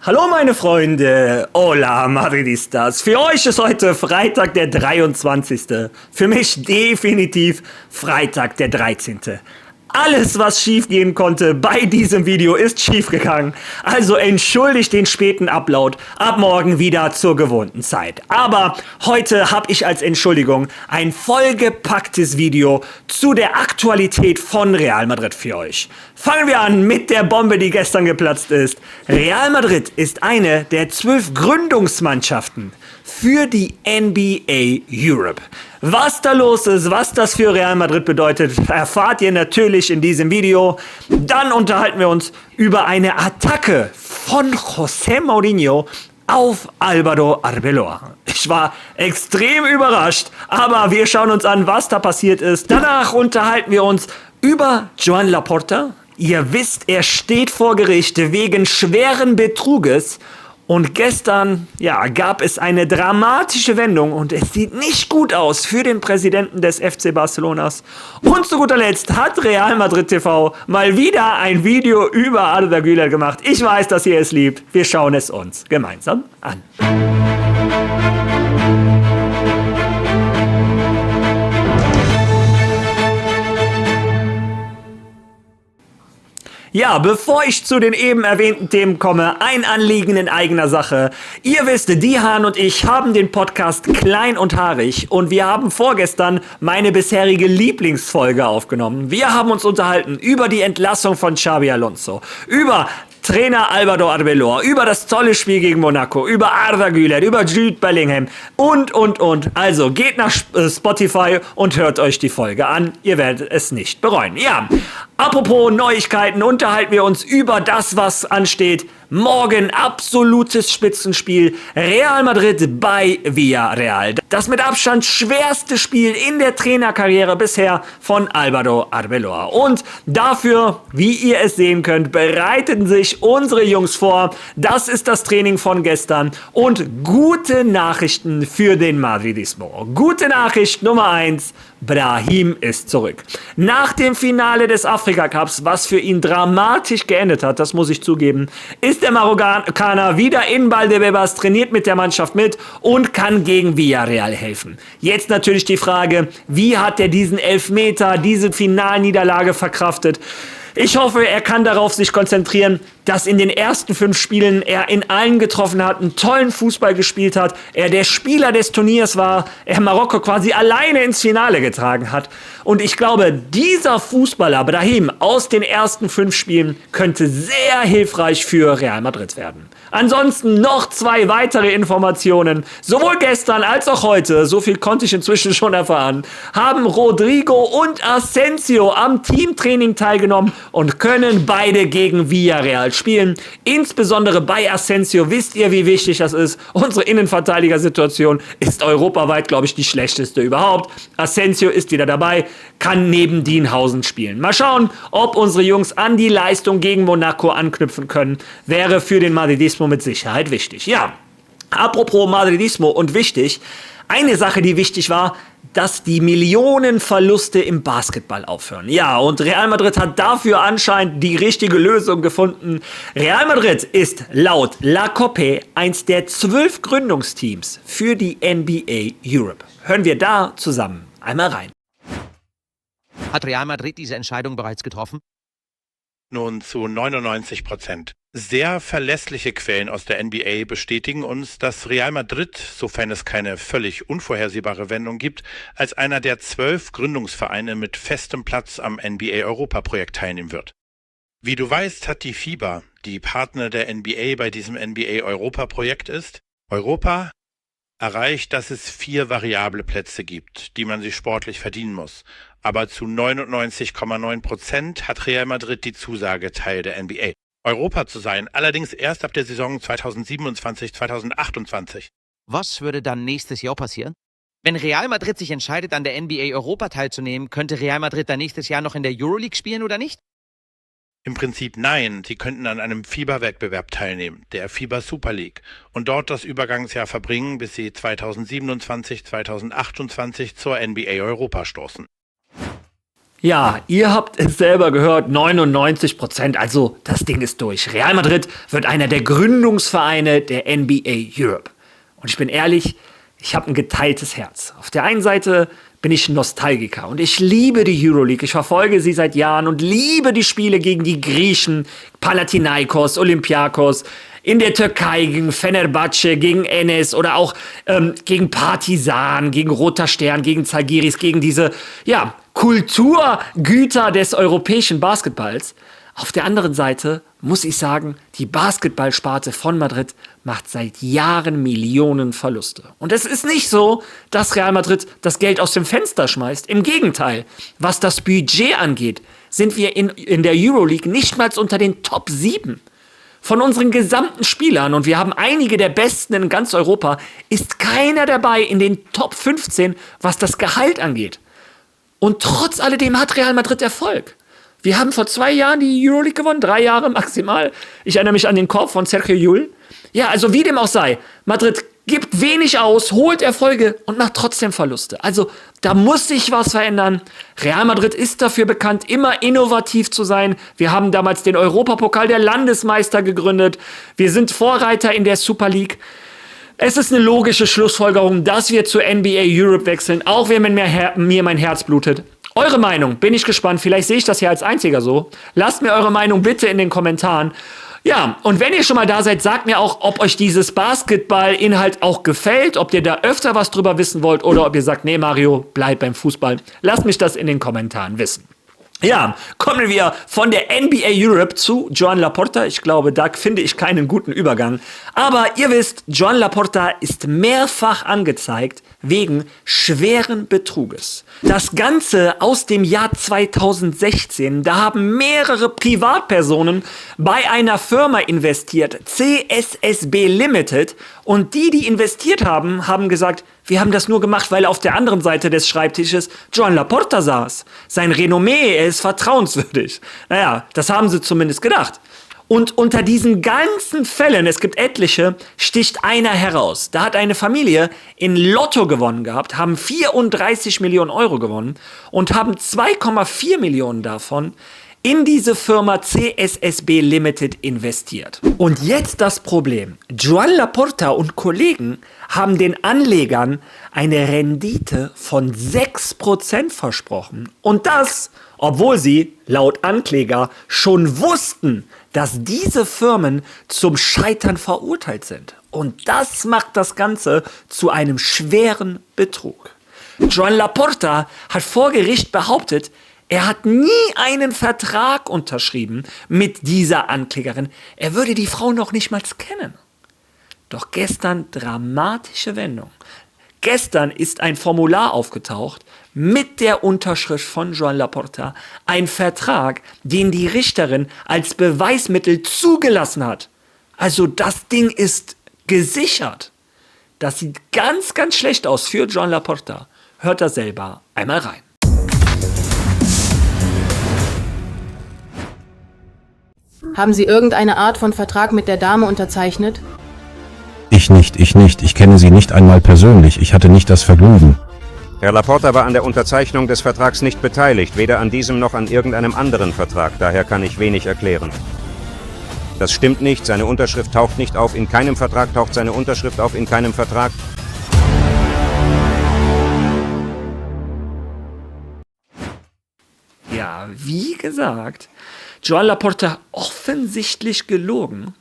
Hallo meine Freunde, hola Madridistas. Für euch ist heute Freitag der 23. Für mich definitiv Freitag der 13. Alles, was schiefgehen konnte bei diesem Video, ist schiefgegangen. Also entschuldigt den späten Upload, ab morgen wieder zur gewohnten Zeit. Aber heute habe ich als Entschuldigung ein vollgepacktes Video zu der Aktualität von Real Madrid für euch. Fangen wir an mit der Bombe, die gestern geplatzt ist. Real Madrid ist eine der 12 Gründungsmannschaften für die NBA Europe. Was da los ist, was das für Real Madrid bedeutet, erfahrt ihr natürlich in diesem Video. Dann unterhalten wir uns über eine Attacke von José Mourinho auf Álvaro Arbeloa. Ich war extrem überrascht, aber wir schauen uns an, was da passiert ist. Danach unterhalten wir uns über Joan Laporta. Ihr wisst, er steht vor Gericht wegen schweren Betruges. Und gestern, gab es eine dramatische Wendung und es sieht nicht gut aus für den Präsidenten des FC Barcelonas. Und zu guter Letzt hat Real Madrid TV mal wieder ein Video über Arda Güler gemacht. Ich weiß, dass ihr es liebt. Wir schauen es uns gemeinsam an. Ja, bevor ich zu den eben erwähnten Themen komme, ein Anliegen in eigener Sache. Ihr wisst, Dihan und ich haben den Podcast Klein und Haarig und wir haben vorgestern meine bisherige Lieblingsfolge aufgenommen. Wir haben uns unterhalten über die Entlassung von Xabi Alonso, über Trainer Álvaro Arbeloa, über das tolle Spiel gegen Monaco, über Arda Güler, über Jude Bellingham und. Also geht nach Spotify und hört euch die Folge an. Ihr werdet es nicht bereuen. Ja, apropos Neuigkeiten, unterhalten wir uns über das, was ansteht. Morgen absolutes Spitzenspiel. Real Madrid bei Villarreal. Das mit Abstand schwerste Spiel in der Trainerkarriere bisher von Álvaro Arbeloa. Und dafür, wie ihr es sehen könnt, bereiten sich unsere Jungs vor. Das ist das Training von gestern. Und gute Nachrichten für den Madridismo. Gute Nachricht Nummer 1. Brahim ist zurück. Nach dem Finale des Afrika Cups, was für ihn dramatisch geendet hat, das muss ich zugeben, ist der Marokkaner wieder in Valdebebas, trainiert mit der Mannschaft mit und kann gegen Villarreal helfen. Jetzt natürlich die Frage, wie hat er diesen Elfmeter, diese Finalniederlage verkraftet? Ich hoffe, er kann darauf sich konzentrieren, dass in den ersten 5 Spielen er in allen getroffen hat, einen tollen Fußball gespielt hat, er der Spieler des Turniers war, er Marokko quasi alleine ins Finale getragen hat. Und ich glaube, dieser Fußballer Brahim aus den ersten 5 Spielen könnte sehr hilfreich für Real Madrid werden. Ansonsten noch 2 weitere Informationen. Sowohl gestern als auch heute, so viel konnte ich inzwischen schon erfahren, haben Rodrigo und Asensio am Teamtraining teilgenommen und können beide gegen Villarreal spielen. Insbesondere bei Asensio wisst ihr, wie wichtig das ist. Unsere Innenverteidigersituation ist europaweit, glaube ich, die schlechteste überhaupt. Asensio ist wieder dabei, kann neben Dienhausen spielen. Mal schauen, ob unsere Jungs an die Leistung gegen Monaco anknüpfen können. Wäre für den Madridismo mit Sicherheit wichtig. Ja, apropos Madridismo und wichtig, eine Sache, die wichtig war, dass die Millionenverluste im Basketball aufhören. Ja, und Real Madrid hat dafür anscheinend die richtige Lösung gefunden. Real Madrid ist laut La Cope eins der 12 Gründungsteams für die NBA Europe. Hören wir da zusammen einmal rein. Hat Real Madrid diese Entscheidung bereits getroffen? Nun zu 99%. Sehr verlässliche Quellen aus der NBA bestätigen uns, dass Real Madrid, sofern es keine völlig unvorhersehbare Wendung gibt, als einer der 12 Gründungsvereine mit festem Platz am NBA-Europa-Projekt teilnehmen wird. Wie du weißt, hat die FIBA, die Partner der NBA bei diesem NBA-Europa-Projekt ist, Europa erreicht, dass es 4 variable Plätze gibt, die man sich sportlich verdienen muss. Aber zu 99,9% hat Real Madrid die Zusage, Teil der NBA Europa zu sein, allerdings erst ab der Saison 2027/2028. Was würde dann nächstes Jahr passieren? Wenn Real Madrid sich entscheidet, an der NBA Europa teilzunehmen, könnte Real Madrid dann nächstes Jahr noch in der Euroleague spielen oder nicht? Im Prinzip nein, sie könnten an einem FIBA-Wettbewerb teilnehmen, der FIBA Super League, und dort das Übergangsjahr verbringen, bis sie 2027/2028 zur NBA Europa stoßen. Ja, ihr habt es selber gehört, 99%, also das Ding ist durch. Real Madrid wird einer der Gründungsvereine der NBA Europe. Und ich bin ehrlich, ich habe ein geteiltes Herz. Auf der einen Seite bin ich Nostalgiker und ich liebe die Euroleague. Ich verfolge sie seit Jahren und liebe die Spiele gegen die Griechen, Panathinaikos, Olympiakos, in der Türkei gegen Fenerbahce, gegen Enes oder auch gegen Partizan, gegen Roter Stern, gegen Zalgiris, gegen diese Kulturgüter des europäischen Basketballs. Auf der anderen Seite muss ich sagen, die Basketballsparte von Madrid macht seit Jahren Millionen Verluste. Und es ist nicht so, dass Real Madrid das Geld aus dem Fenster schmeißt. Im Gegenteil, was das Budget angeht, sind wir in der Euroleague nicht mal unter den Top 7. Von unseren gesamten Spielern, und wir haben einige der Besten in ganz Europa, ist keiner dabei in den Top 15, was das Gehalt angeht. Und trotz alledem hat Real Madrid Erfolg. Wir haben vor 2 Jahren die Euroleague gewonnen, 3 Jahre maximal. Ich erinnere mich an den Korb von Sergio Llull. Ja, also wie dem auch sei, Madrid gibt wenig aus, holt Erfolge und macht trotzdem Verluste. Also da muss sich was verändern. Real Madrid ist dafür bekannt, immer innovativ zu sein. Wir haben damals den Europapokal der Landesmeister gegründet. Wir sind Vorreiter in der Super League. Es ist eine logische Schlussfolgerung, dass wir zur NBA Europe wechseln, auch wenn mir mein Herz blutet. Eure Meinung, bin ich gespannt. Vielleicht sehe ich das ja als Einziger so. Lasst mir eure Meinung bitte in den Kommentaren. Ja, und wenn ihr schon mal da seid, sagt mir auch, ob euch dieses Basketball-Inhalt auch gefällt, ob ihr da öfter was drüber wissen wollt oder ob ihr sagt, nee Mario, bleib beim Fußball. Lasst mich das in den Kommentaren wissen. Ja, kommen wir von der NBA Europe zu Joan Laporta. Ich glaube, da finde ich keinen guten Übergang. Aber ihr wisst, Joan Laporta ist mehrfach angezeigt wegen schweren Betruges. Das Ganze aus dem Jahr 2016. Da haben mehrere Privatpersonen bei einer Firma investiert, CSSB Limited. Und die investiert haben, haben gesagt, wir haben das nur gemacht, weil auf der anderen Seite des Schreibtisches Joan Laporta saß. Sein Renommee, er ist vertrauenswürdig. Naja, das haben sie zumindest gedacht. Und unter diesen ganzen Fällen, es gibt etliche, sticht einer heraus. Da hat eine Familie in Lotto gewonnen gehabt, haben 34 Millionen Euro gewonnen und haben 2,4 Millionen davon in diese Firma CSSB Limited investiert. Und jetzt das Problem. Joan Laporta und Kollegen haben den Anlegern eine Rendite von 6% versprochen. Und das, obwohl sie, laut Ankläger, schon wussten, dass diese Firmen zum Scheitern verurteilt sind. Und das macht das Ganze zu einem schweren Betrug. Joan Laporta hat vor Gericht behauptet, er hat nie einen Vertrag unterschrieben mit dieser Anklägerin. Er würde die Frau noch nicht mal kennen. Doch gestern dramatische Wendung. Gestern ist ein Formular aufgetaucht mit der Unterschrift von Joan Laporta. Ein Vertrag, den die Richterin als Beweismittel zugelassen hat. Also das Ding ist gesichert. Das sieht ganz, ganz schlecht aus für Joan Laporta. Hört da selber einmal rein. Haben Sie irgendeine Art von Vertrag mit der Dame unterzeichnet? Ich nicht. Ich kenne sie nicht einmal persönlich. Ich hatte nicht das Vergnügen. Herr Laporta war an der Unterzeichnung des Vertrags nicht beteiligt, weder an diesem noch an irgendeinem anderen Vertrag. Daher kann ich wenig erklären. Das stimmt nicht. Seine Unterschrift taucht nicht auf. In keinem Vertrag taucht seine Unterschrift auf. In keinem Vertrag. Ja, wie gesagt, Joan Laporta offensichtlich gelogen.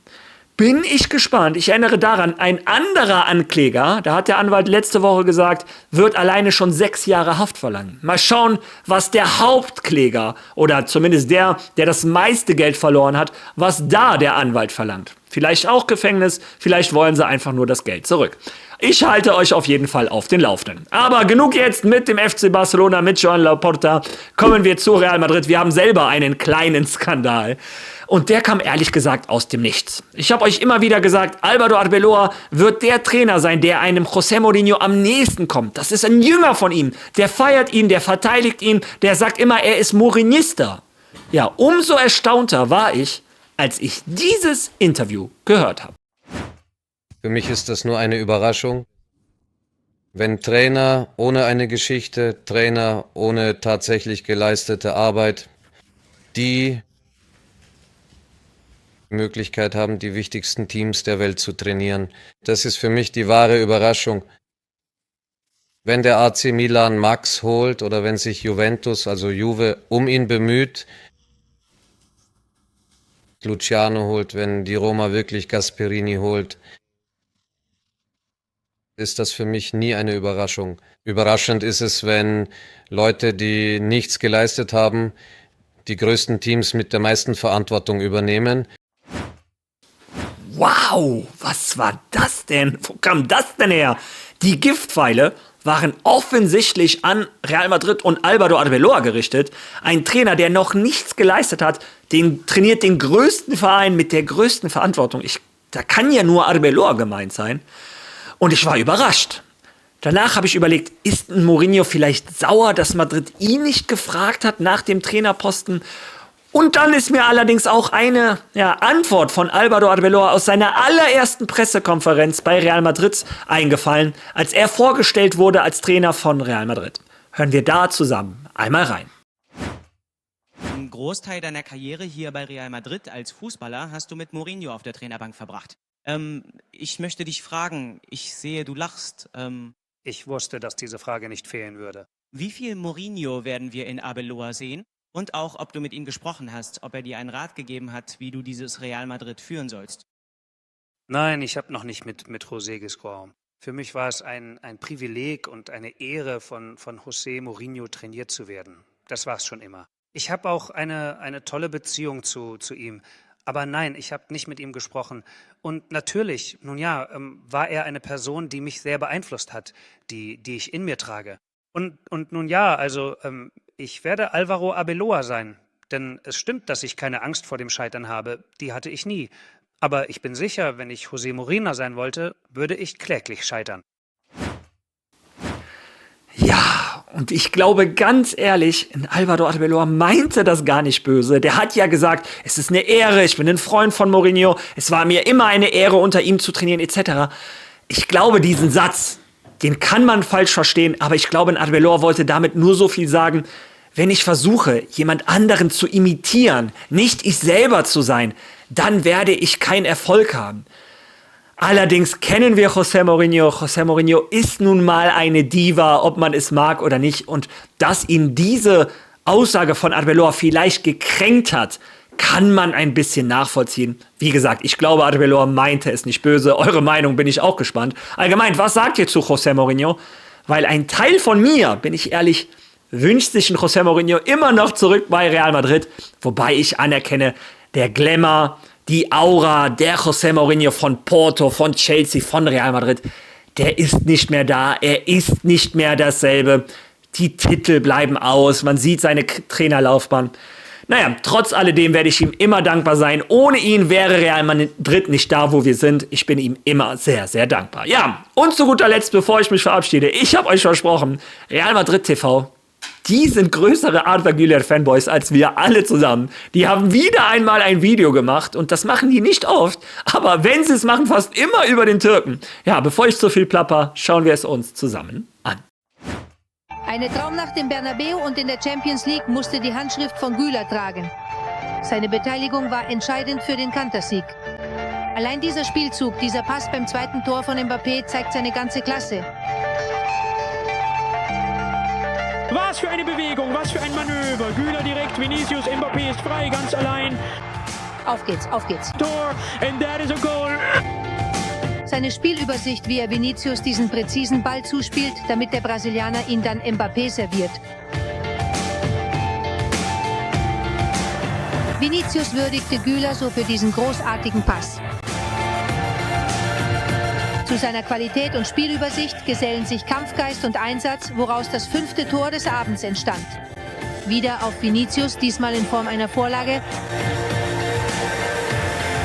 Bin ich gespannt. Ich erinnere daran, ein anderer Ankläger, da hat der Anwalt letzte Woche gesagt, wird alleine schon 6 Jahre Haft verlangen. Mal schauen, was der Hauptkläger oder zumindest der das meiste Geld verloren hat, was da der Anwalt verlangt. Vielleicht auch Gefängnis, vielleicht wollen sie einfach nur das Geld zurück. Ich halte euch auf jeden Fall auf den Laufenden. Aber genug jetzt mit dem FC Barcelona, mit Joan Laporta. Kommen wir zu Real Madrid. Wir haben selber einen kleinen Skandal. Und der kam ehrlich gesagt aus dem Nichts. Ich habe euch immer wieder gesagt, Álvaro Arbeloa wird der Trainer sein, der einem José Mourinho am nächsten kommt. Das ist ein Jünger von ihm. Der feiert ihn, der verteidigt ihn, der sagt immer, er ist Mourinhista. Ja, umso erstaunter war ich, als ich dieses Interview gehört habe. Für mich ist das nur eine Überraschung. Wenn Trainer ohne eine Geschichte, Trainer ohne tatsächlich geleistete Arbeit die Möglichkeit haben, die wichtigsten Teams der Welt zu trainieren. Das ist für mich die wahre Überraschung. Wenn der AC Milan Max holt oder wenn sich Juventus, also Juve, um ihn bemüht, Luciano holt, wenn die Roma wirklich Gasperini holt, ist das für mich nie eine Überraschung. Überraschend ist es, wenn Leute, die nichts geleistet haben, die größten Teams mit der meisten Verantwortung übernehmen. Wow, was war das denn? Wo kam das denn her? Die Giftpfeile waren offensichtlich an Real Madrid und Álvaro Arbeloa gerichtet. Ein Trainer, der noch nichts geleistet hat, trainiert den größten Verein mit der größten Verantwortung. Da kann ja nur Arbeloa gemeint sein. Und ich war überrascht. Danach habe ich überlegt, ist ein Mourinho vielleicht sauer, dass Madrid ihn nicht gefragt hat nach dem Trainerposten? Und dann ist mir allerdings auch eine Antwort von Álvaro Arbeloa aus seiner allerersten Pressekonferenz bei Real Madrid eingefallen, als er vorgestellt wurde als Trainer von Real Madrid. Hören wir da zusammen einmal rein. Einen Großteil deiner Karriere hier bei Real Madrid als Fußballer hast du mit Mourinho auf der Trainerbank verbracht. Ich möchte dich fragen, ich sehe, du lachst. Ich wusste, dass diese Frage nicht fehlen würde. Wie viel Mourinho werden wir in Arbeloa sehen? Und auch, ob du mit ihm gesprochen hast, ob er dir einen Rat gegeben hat, wie du dieses Real Madrid führen sollst. Nein, ich habe noch nicht mit José gesprochen. Für mich war es ein Privileg und eine Ehre, von José Mourinho trainiert zu werden. Das war es schon immer. Ich habe auch eine tolle Beziehung zu ihm. Aber nein, ich habe nicht mit ihm gesprochen. Und natürlich, war er eine Person, die mich sehr beeinflusst hat, die ich in mir trage. Und ich werde Álvaro Arbeloa sein. Denn es stimmt, dass ich keine Angst vor dem Scheitern habe. Die hatte ich nie. Aber ich bin sicher, wenn ich José Mourinho sein wollte, würde ich kläglich scheitern. Ja, und ich glaube ganz ehrlich, Álvaro Arbeloa meinte das gar nicht böse. Der hat ja gesagt, es ist eine Ehre, ich bin ein Freund von Mourinho, es war mir immer eine Ehre, unter ihm zu trainieren, etc. Ich glaube, diesen Satz, den kann man falsch verstehen, aber ich glaube, Arbeloa wollte damit nur so viel sagen, wenn ich versuche, jemand anderen zu imitieren, nicht ich selber zu sein, dann werde ich keinen Erfolg haben. Allerdings kennen wir José Mourinho. José Mourinho ist nun mal eine Diva, ob man es mag oder nicht. Und dass ihn diese Aussage von Arbeloa vielleicht gekränkt hat, kann man ein bisschen nachvollziehen. Wie gesagt, ich glaube, Arbeloa meinte es nicht böse. Eure Meinung bin ich auch gespannt. Allgemein, was sagt ihr zu José Mourinho? Weil ein Teil von mir, bin ich ehrlich, wünscht sich ein José Mourinho immer noch zurück bei Real Madrid. Wobei ich anerkenne, der Glamour, die Aura, der José Mourinho von Porto, von Chelsea, von Real Madrid, der ist nicht mehr da. Er ist nicht mehr dasselbe. Die Titel bleiben aus. Man sieht seine Trainerlaufbahn. Naja, trotz alledem werde ich ihm immer dankbar sein. Ohne ihn wäre Real Madrid nicht da, wo wir sind. Ich bin ihm immer sehr, sehr dankbar. Ja, und zu guter Letzt, bevor ich mich verabschiede, ich habe euch versprochen, Real Madrid TV, die sind größere Arda Güler-Fanboys als wir alle zusammen. Die haben wieder einmal ein Video gemacht und das machen die nicht oft. Aber wenn sie es machen, fast immer über den Türken. Ja, bevor ich zu viel plapper, schauen wir es uns zusammen an. Eine Traumnacht im Bernabeu und in der Champions League musste die Handschrift von Güler tragen. Seine Beteiligung war entscheidend für den Kantersieg. Allein dieser Spielzug, dieser Pass beim zweiten Tor von Mbappé zeigt seine ganze Klasse. Was für eine Bewegung, was für ein Manöver. Güler direkt, Vinicius, Mbappé ist frei, ganz allein. Auf geht's, auf geht's. Tor, and that is a goal. Seine Spielübersicht, wie er Vinicius diesen präzisen Ball zuspielt, damit der Brasilianer ihn dann Mbappé serviert. Vinicius würdigte Güler so für diesen großartigen Pass. Zu seiner Qualität und Spielübersicht gesellen sich Kampfgeist und Einsatz, woraus das 5. Tor des Abends entstand. Wieder auf Vinicius, diesmal in Form einer Vorlage.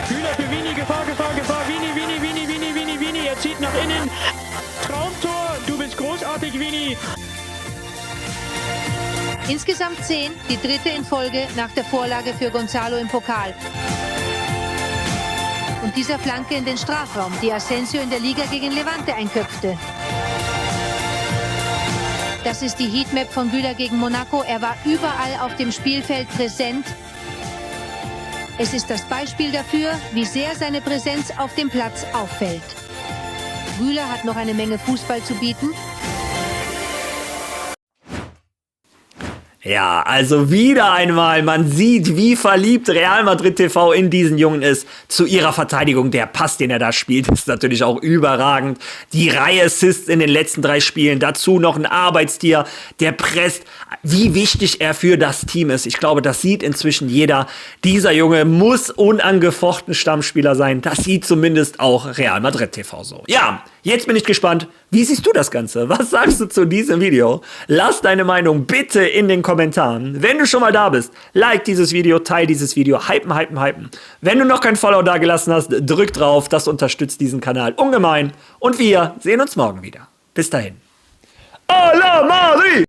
Güler für Vini, Gefahr, Gefahr, Gefahr. Vini, er zieht nach innen. Traumtor, du bist großartig, Vini. Insgesamt 10, die dritte in Folge nach der Vorlage für Gonzalo im Pokal. Und dieser Flanke in den Strafraum, die Asensio in der Liga gegen Levante einköpfte. Das ist die Heatmap von Güler gegen Monaco. Er war überall auf dem Spielfeld präsent. Es ist das Beispiel dafür, wie sehr seine Präsenz auf dem Platz auffällt. Güler hat noch eine Menge Fußball zu bieten. Ja, also wieder einmal, man sieht, wie verliebt Real Madrid TV in diesen Jungen ist. Zu ihrer Verteidigung, der Pass, den er da spielt, ist natürlich auch überragend. Die Reihe Assists in den letzten 3 Spielen, dazu noch ein Arbeitstier, der presst. Wie wichtig er für das Team ist. Ich glaube, das sieht inzwischen jeder. Dieser Junge muss unangefochten Stammspieler sein. Das sieht zumindest auch Real Madrid TV so. Ja, jetzt bin ich gespannt. Wie siehst du das Ganze? Was sagst du zu diesem Video? Lass deine Meinung bitte in den Kommentaren. Wenn du schon mal da bist, like dieses Video, teile dieses Video, hypen. Wenn du noch kein Follow da gelassen hast, drück drauf, das unterstützt diesen Kanal ungemein. Und wir sehen uns morgen wieder. Bis dahin. A la Madrid!